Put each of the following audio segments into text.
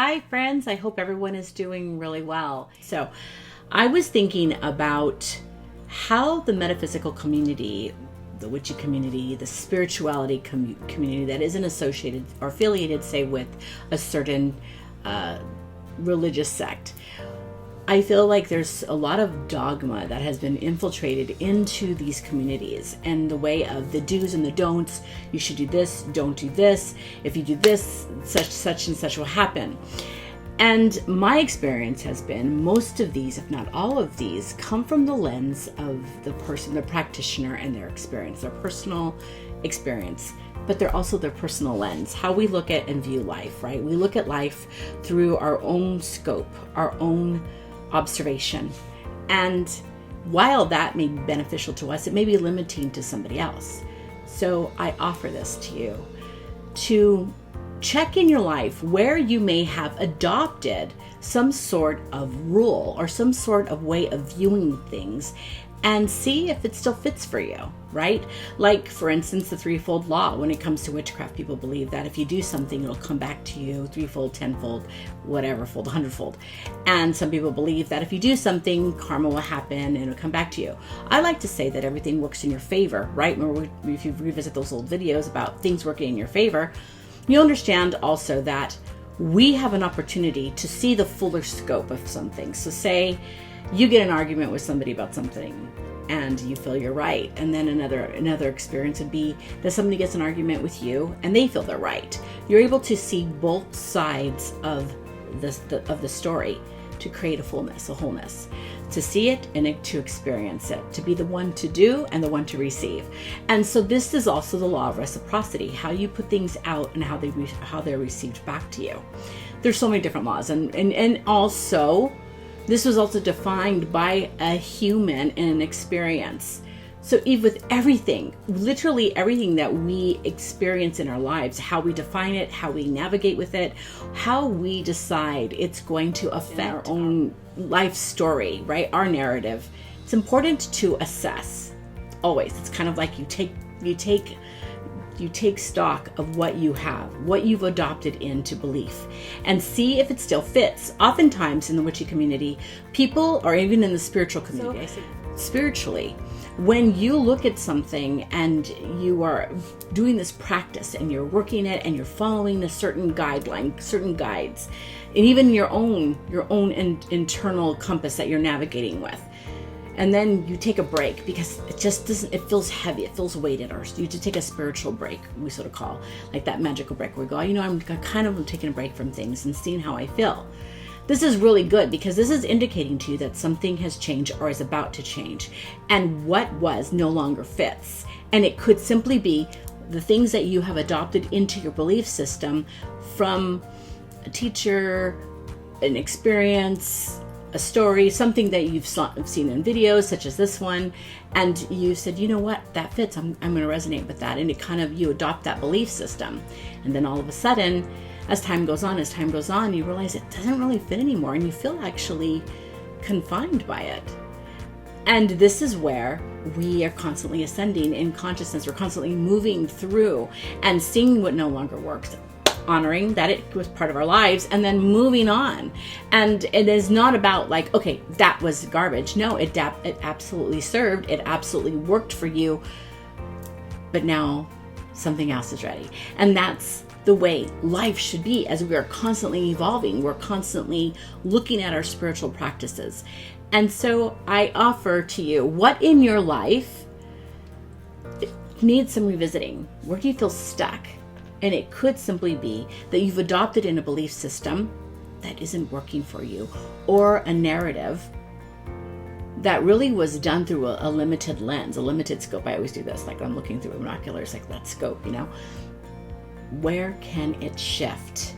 Hi friends, I hope everyone is doing really well. So I was thinking about how the metaphysical community, the witchy community, the spirituality community that isn't associated or affiliated, say, with a certain religious sect. I feel like there's a lot of dogma that has been infiltrated into these communities, and the way of the do's and the don'ts. You should do this, don't do this. If you do this, such and such will happen. And my experience has been most of these, if not all of these, come from the lens of the person, the practitioner, and their experience, their personal experience. But they're also their personal lens, how we look at and view life, right? We look at life through our own scope, our own observation. And while that may be beneficial to us, it may be limiting to somebody else. So I offer this to you to check in your life where you may have adopted some sort of rule or some sort of way of viewing things, and see if it still fits for you, right? Like, for instance, the threefold law. When it comes to witchcraft, people believe that if you do something, it'll come back to you threefold, tenfold, whatever fold, 100-fold. And some people believe that if you do something, karma will happen and it'll come back to you. I like to say that everything works in your favor, right? Remember, if you revisit those old videos about things working in your favor, you understand also that we have an opportunity to see the fuller scope of something. So say you get an argument with somebody about something and you feel you're right, and then another experience would be that somebody gets an argument with you and they feel they're right. You're able to see both sides of the story to create a fullness, a wholeness, to see it and to experience it, to be the one to do and the one to receive. And so this is also the law of reciprocity, how you put things out and how they're received back to you. There's so many different laws, and also this was also defined by a human in an experience. So even with everything, literally everything that we experience in our lives, how we define it, how we navigate with it, how we decide it's going to affect our own life story, right? Our narrative. It's important to assess always. It's kind of like you take stock of what you have, what you've adopted into belief, and see if it still fits. Oftentimes in the witchy community, people, or even in the spiritual community, spiritually, when you look at something and you are doing this practice and you're working it and you're following a certain guideline, certain guides, and even your own internal compass that you're navigating with, and then you take a break because it just doesn't, it feels heavy, it feels weighted, or you just take a spiritual break, we sort of call, like that magical break where we go, I'm kind of taking a break from things and seeing how I feel. This is really good because this is indicating to you that something has changed or is about to change, and what was no longer fits. And it could simply be the things that you have adopted into your belief system from a teacher, an experience, a story, something that you've seen in videos such as this one, and you said, you know what, that fits, I'm going to resonate with that, and it kind of, you adopt that belief system, and then all of a sudden, as time goes on, you realize it doesn't really fit anymore, and you feel actually confined by it. And this is where we are constantly ascending in consciousness. We're constantly moving through and seeing what no longer works, honoring that it was part of our lives, and then moving on. And it is not about like, okay, that was garbage. No, it absolutely served. It absolutely worked for you. But now something else is ready. And that's the way life should be, as we are constantly evolving. We're constantly looking at our spiritual practices. And so I offer to you, what in your life needs some revisiting? Where do you feel stuck? And it could simply be that you've adopted in a belief system that isn't working for you, or a narrative that really was done through a limited lens, a limited scope. I always do this, like I'm looking through binoculars, like that scope, Where can it shift?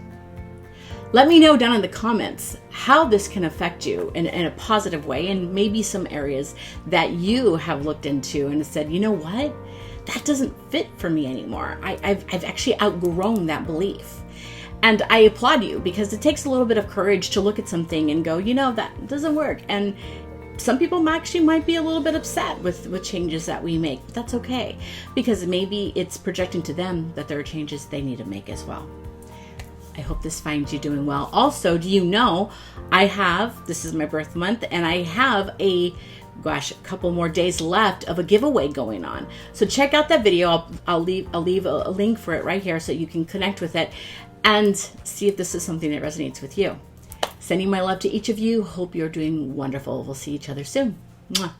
Let me know down in the comments how this can affect you in a positive way, and maybe some areas that you have looked into and said, you know what? That doesn't fit for me anymore. I've actually outgrown that belief. And I applaud you, because it takes a little bit of courage to look at something and go, that doesn't work. And some people actually might be a little bit upset with changes that we make, but that's okay, because maybe it's projecting to them that there are changes they need to make as well. I hope this finds you doing well. Also, do you know, this is my birth month, and I have a couple more days left of a giveaway going on. So check out that video. I'll leave a link for it right here so you can connect with it and see if this is something that resonates with you. Sending my love to each of you. Hope you're doing wonderful. We'll see each other soon. Mwah.